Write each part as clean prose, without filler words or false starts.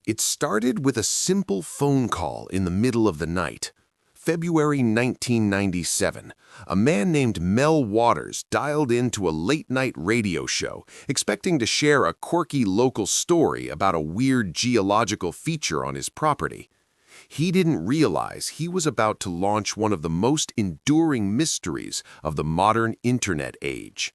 It started with a simple phone call in the middle of the night. February 1997, a man named Mel Waters dialed into a late-night radio show, expecting to share a quirky local story about a weird geological feature on his property. He didn't realize he was about to launch one of the most enduring mysteries of the modern internet age.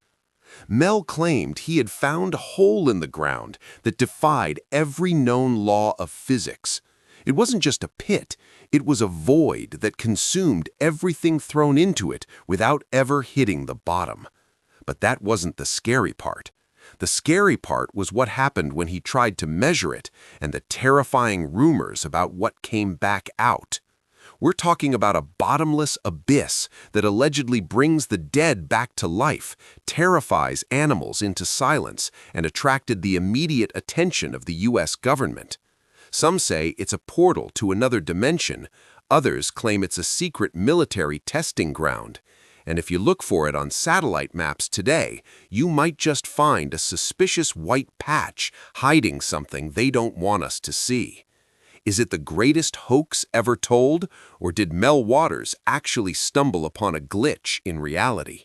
Mel claimed he had found a hole in the ground that defied every known law of physics. It wasn't just a pit, it was a void that consumed everything thrown into it without ever hitting the bottom. But that wasn't the scary part. The scary part was what happened when he tried to measure it and the terrifying rumors about what came back out. We're talking about a bottomless abyss that allegedly brings the dead back to life, terrifies animals into silence, and attracted the immediate attention of the U.S. government. Some say it's a portal to another dimension. Others claim it's a secret military testing ground. And if you look for it on satellite maps today, you might just find a suspicious white patch hiding something they don't want us to see. Is it the greatest hoax ever told, or did Mel Waters actually stumble upon a glitch in reality?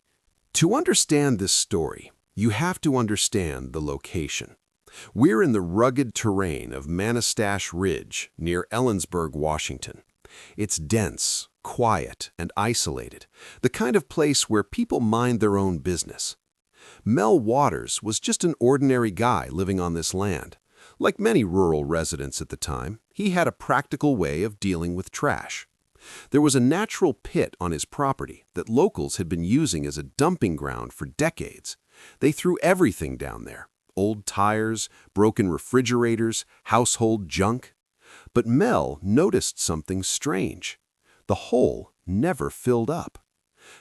To understand this story, you have to understand the location. We're in the rugged terrain of Manastash Ridge near Ellensburg, Washington. It's dense, quiet, and isolated, the kind of place where people mind their own business. Mel Waters was just an ordinary guy living on this land. Like many rural residents at the time, he had a practical way of dealing with trash. There was a natural pit on his property that locals had been using as a dumping ground for decades. They threw everything down there: old tires, broken refrigerators, household junk. But Mel noticed something strange. The hole never filled up.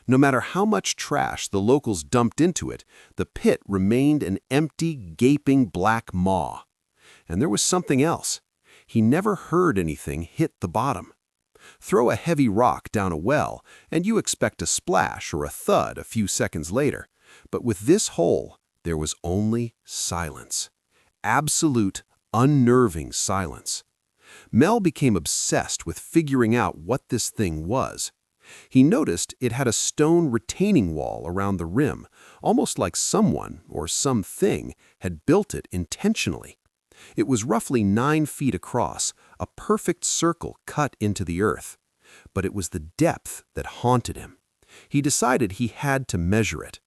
No matter how much trash the locals dumped into it, the pit remained an empty, gaping black maw. And there was something else. He never heard anything hit the bottom. Throw a heavy rock down a well, and you expect a splash or a thud a few seconds later. But with this hole, there was only silence. Absolute, unnerving silence. Mel became obsessed with figuring out what this thing was. He noticed it had a stone retaining wall around the rim, almost like someone or something had built it intentionally. It was roughly 9 feet across, a perfect circle cut into the earth. But it was the depth that haunted him. He decided he had to measure it.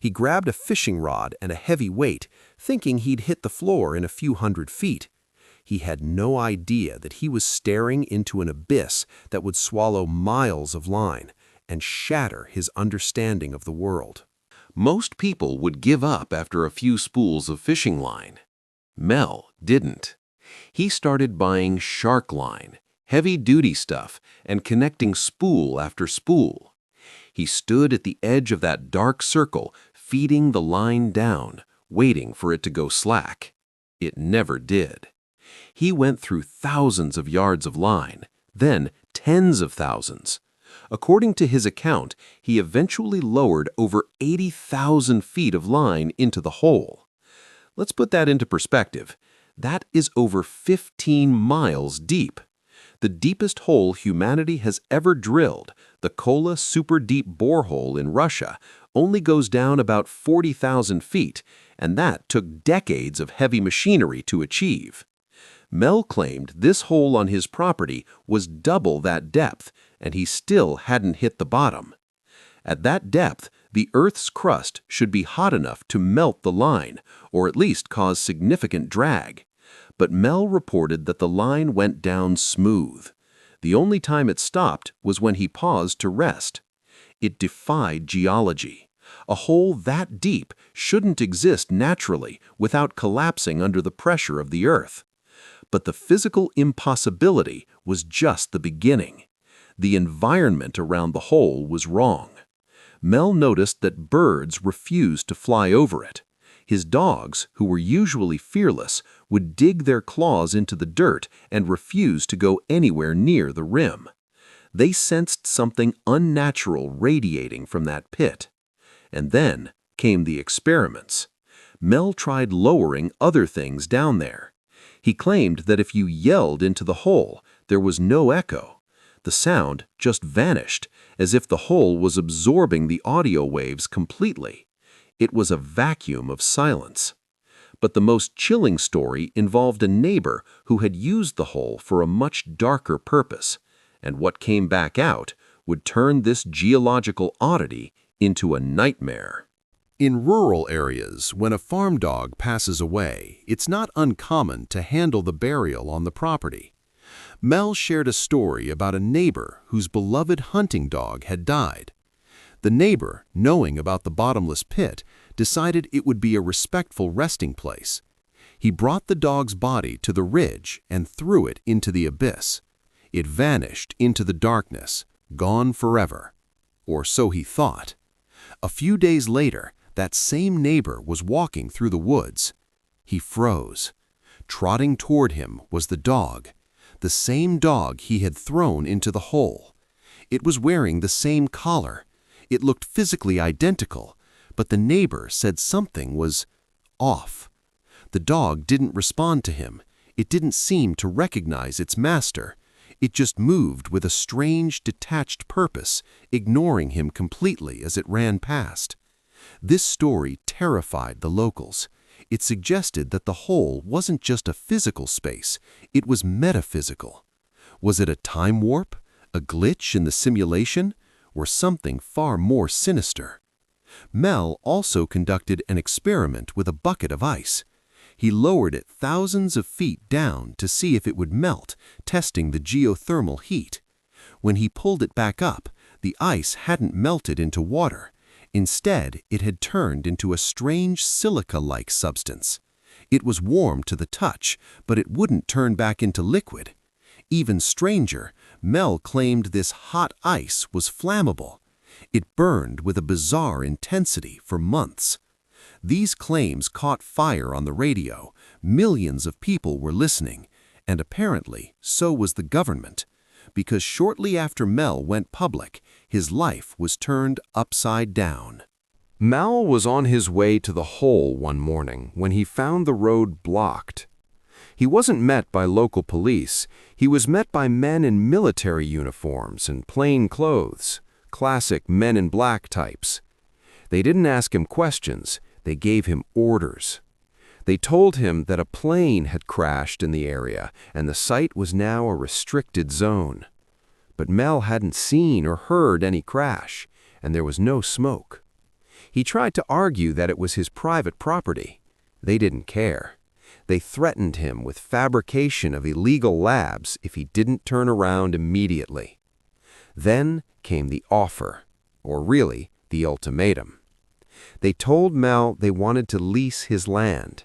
He grabbed a fishing rod and a heavy weight, thinking he'd hit the floor in a few hundred feet. He had no idea that he was staring into an abyss that would swallow miles of line and shatter his understanding of the world. Most people would give up after a few spools of fishing line. Mel didn't. He started buying shark line, heavy-duty stuff, and connecting spool after spool. He stood at the edge of that dark circle, feeding the line down, waiting for it to go slack. It never did. He went through thousands of yards of line, then tens of thousands. According to his account, he eventually lowered over 80,000 feet of line into the hole. Let's put that into perspective. That is over 15 miles deep. The deepest hole humanity has ever drilled, the Kola Super Deep Borehole in Russia, only goes down about 40,000 feet, and that took decades of heavy machinery to achieve. Mel claimed this hole on his property was double that depth, and he still hadn't hit the bottom. At that depth, the Earth's crust should be hot enough to melt the line, or at least cause significant drag. But Mel reported that the line went down smooth. The only time it stopped was when he paused to rest. It defied geology. A hole that deep shouldn't exist naturally without collapsing under the pressure of the Earth. But the physical impossibility was just the beginning. The environment around the hole was wrong. Mel noticed that birds refused to fly over it. His dogs, who were usually fearless, would dig their claws into the dirt and refuse to go anywhere near the rim. They sensed something unnatural radiating from that pit. And then came the experiments. Mel tried lowering other things down there. He claimed that if you yelled into the hole, there was no echo. The sound just vanished, as if the hole was absorbing the audio waves completely. It was a vacuum of silence. But the most chilling story involved a neighbor who had used the hole for a much darker purpose, and what came back out would turn this geological oddity into a nightmare. In rural areas, when a farm dog passes away, it's not uncommon to handle the burial on the property. Mel shared a story about a neighbor whose beloved hunting dog had died. The neighbor, knowing about the bottomless pit, decided it would be a respectful resting place. He brought the dog's body to the ridge and threw it into the abyss. It vanished into the darkness, gone forever. Or so he thought. A few days later, that same neighbor was walking through the woods. He froze. Trotting toward him was the dog, the same dog he had thrown into the hole. It was wearing the same collar. It looked physically identical, but the neighbor said something was off. The dog didn't respond to him. It didn't seem to recognize its master. It just moved with a strange, detached purpose, ignoring him completely as it ran past. This story terrified the locals. It suggested that the hole wasn't just a physical space, it was metaphysical. Was it a time warp, a glitch in the simulation, or something far more sinister? Mel also conducted an experiment with a bucket of ice. He lowered it thousands of feet down to see if it would melt, testing the geothermal heat. When he pulled it back up, the ice hadn't melted into water. Instead, it had turned into a strange silica-like substance. It was warm to the touch, but it wouldn't turn back into liquid. Even stranger, Mel claimed this hot ice was flammable. It burned with a bizarre intensity for months. These claims caught fire on the radio. Millions of people were listening, and apparently so was the government, because shortly after Mel went public, his life was turned upside down. Mel was on his way to the hole one morning when he found the road blocked. He wasn't met by local police. He was met by men in military uniforms and plain clothes, classic Men in Black types. They didn't ask him questions. They gave him orders. They told him that a plane had crashed in the area and the site was now a restricted zone. But Mel hadn't seen or heard any crash, and there was no smoke. He tried to argue that it was his private property. They didn't care. They threatened him with fabrication of illegal labs if he didn't turn around immediately. Then came the offer, or really, the ultimatum. They told Mel they wanted to lease his land.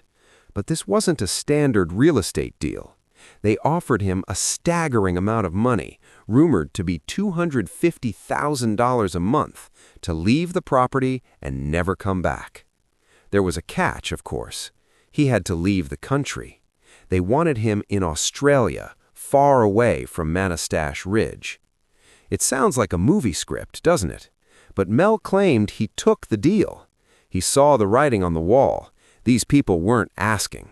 But this wasn't a standard real estate deal. They offered him a staggering amount of money, rumored to be $250,000 a month, to leave the property and never come back. There was a catch, of course. He had to leave the country. They wanted him in Australia, far away from Manastash Ridge. It sounds like a movie script, doesn't it? But Mel claimed he took the deal. He saw the writing on the wall. These people weren't asking.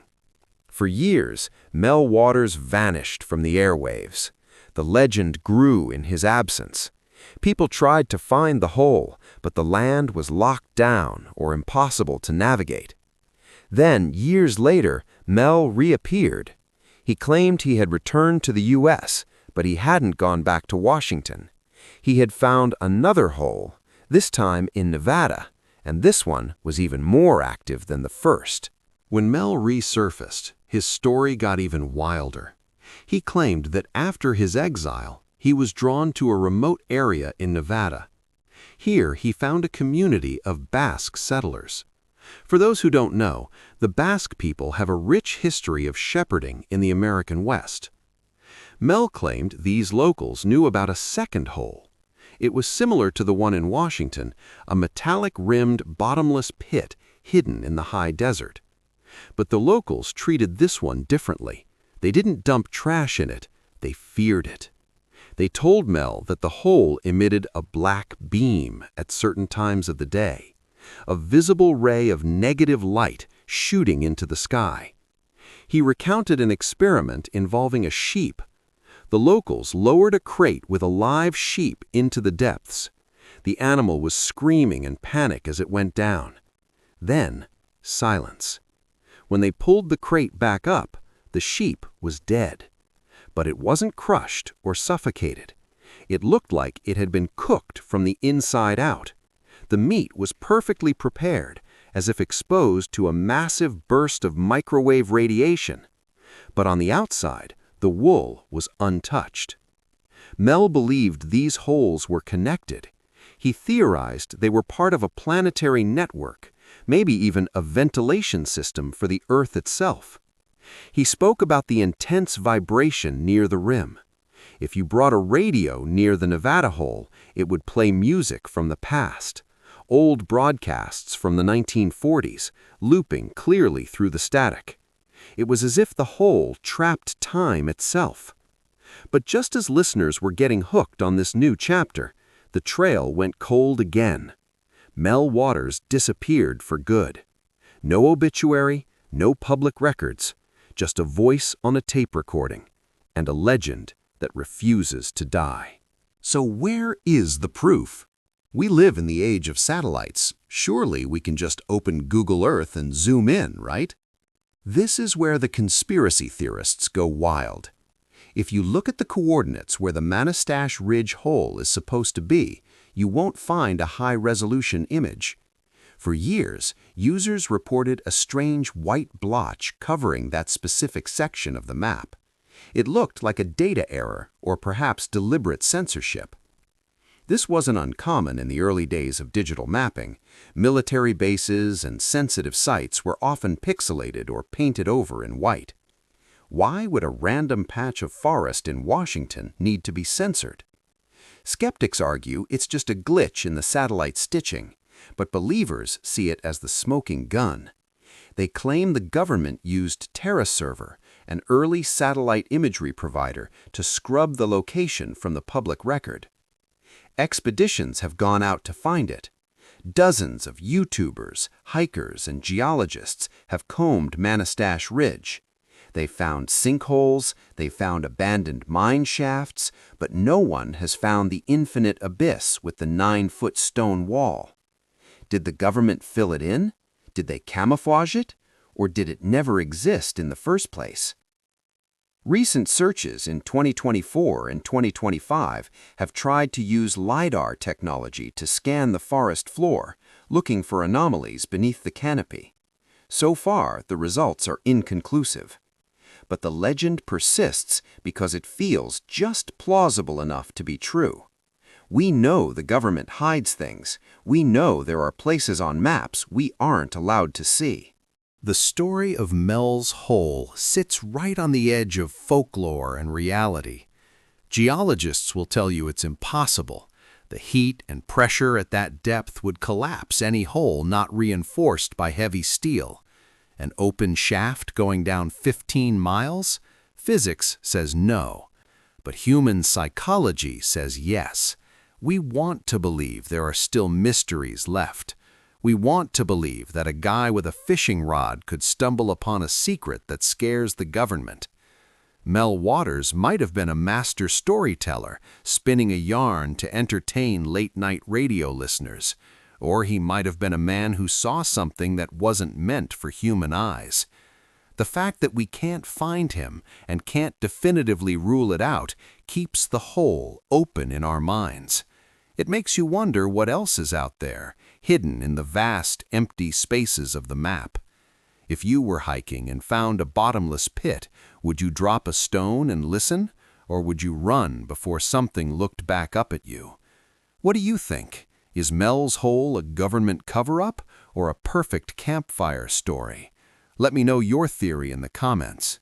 For years, Mel Waters vanished from the airwaves. The legend grew in his absence. People tried to find the hole, but the land was locked down or impossible to navigate. Then, years later, Mel reappeared. He claimed he had returned to the U.S., but he hadn't gone back to Washington. He had found another hole, this time in Nevada, and this one was even more active than the first. When Mel resurfaced, his story got even wilder. He claimed that after his exile, he was drawn to a remote area in Nevada. Here, he found a community of Basque settlers. For those who don't know, the Basque people have a rich history of shepherding in the American West. Mel claimed these locals knew about a second hole. It was similar to the one in Washington, a metallic-rimmed, bottomless pit hidden in the high desert. But the locals treated this one differently. They didn't dump trash in it, they feared it. They told Mel that the hole emitted a black beam at certain times of the day, a visible ray of negative light shooting into the sky. He recounted an experiment involving a sheep. The locals lowered a crate with a live sheep into the depths. The animal was screaming in panic as it went down. Then, silence. When they pulled the crate back up, the sheep was dead. But it wasn't crushed or suffocated. It looked like it had been cooked from the inside out. The meat was perfectly prepared, as if exposed to a massive burst of microwave radiation. But on the outside, the wool was untouched. Mel believed these holes were connected. He theorized they were part of a planetary network, maybe even a ventilation system for the Earth itself. He spoke about the intense vibration near the rim. If you brought a radio near the Nevada hole, it would play music from the past, old broadcasts from the 1940s, looping clearly through the static. It was as if the hole trapped time itself. But just as listeners were getting hooked on this new chapter, the trail went cold again. Mel Waters disappeared for good. No obituary, no public records, just a voice on a tape recording, and a legend that refuses to die. So where is the proof? We live in the age of satellites. Surely we can just open Google Earth and zoom in, right? This is where the conspiracy theorists go wild. If you look at the coordinates where the Manastash Ridge hole is supposed to be, you won't find a high-resolution image. For years, users reported a strange white blotch covering that specific section of the map. It looked like a data error or perhaps deliberate censorship. This wasn't uncommon in the early days of digital mapping. Military bases and sensitive sites were often pixelated or painted over in white. Why would a random patch of forest in Washington need to be censored? Skeptics argue it's just a glitch in the satellite stitching, but believers see it as the smoking gun. They claim the government used TerraServer, an early satellite imagery provider, to scrub the location from the public record. Expeditions have gone out to find it. Dozens of YouTubers, hikers, and geologists have combed Manastash Ridge. They found sinkholes, they found abandoned mine shafts, but no one has found the infinite abyss with the 9-foot stone wall. Did the government fill it in? Did they camouflage it? Or did it never exist in the first place? Recent searches in 2024 and 2025 have tried to use LiDAR technology to scan the forest floor, looking for anomalies beneath the canopy. So far, the results are inconclusive. But the legend persists because it feels just plausible enough to be true. We know the government hides things. We know there are places on maps we aren't allowed to see. The story of Mel's hole sits right on the edge of folklore and reality. Geologists will tell you it's impossible. The heat and pressure at that depth would collapse any hole not reinforced by heavy steel. An open shaft going down 15 miles? Physics says no. But human psychology says yes. We want to believe there are still mysteries left. We want to believe that a guy with a fishing rod could stumble upon a secret that scares the government. Mel Waters might have been a master storyteller, spinning a yarn to entertain late-night radio listeners. Or he might have been a man who saw something that wasn't meant for human eyes. The fact that we can't find him and can't definitively rule it out keeps the hole open in our minds. It makes you wonder what else is out there, hidden in the vast, empty spaces of the map. If you were hiking and found a bottomless pit, would you drop a stone and listen, or would you run before something looked back up at you? What do you think? Is Mel's hole a government cover-up or a perfect campfire story? Let me know your theory in the comments.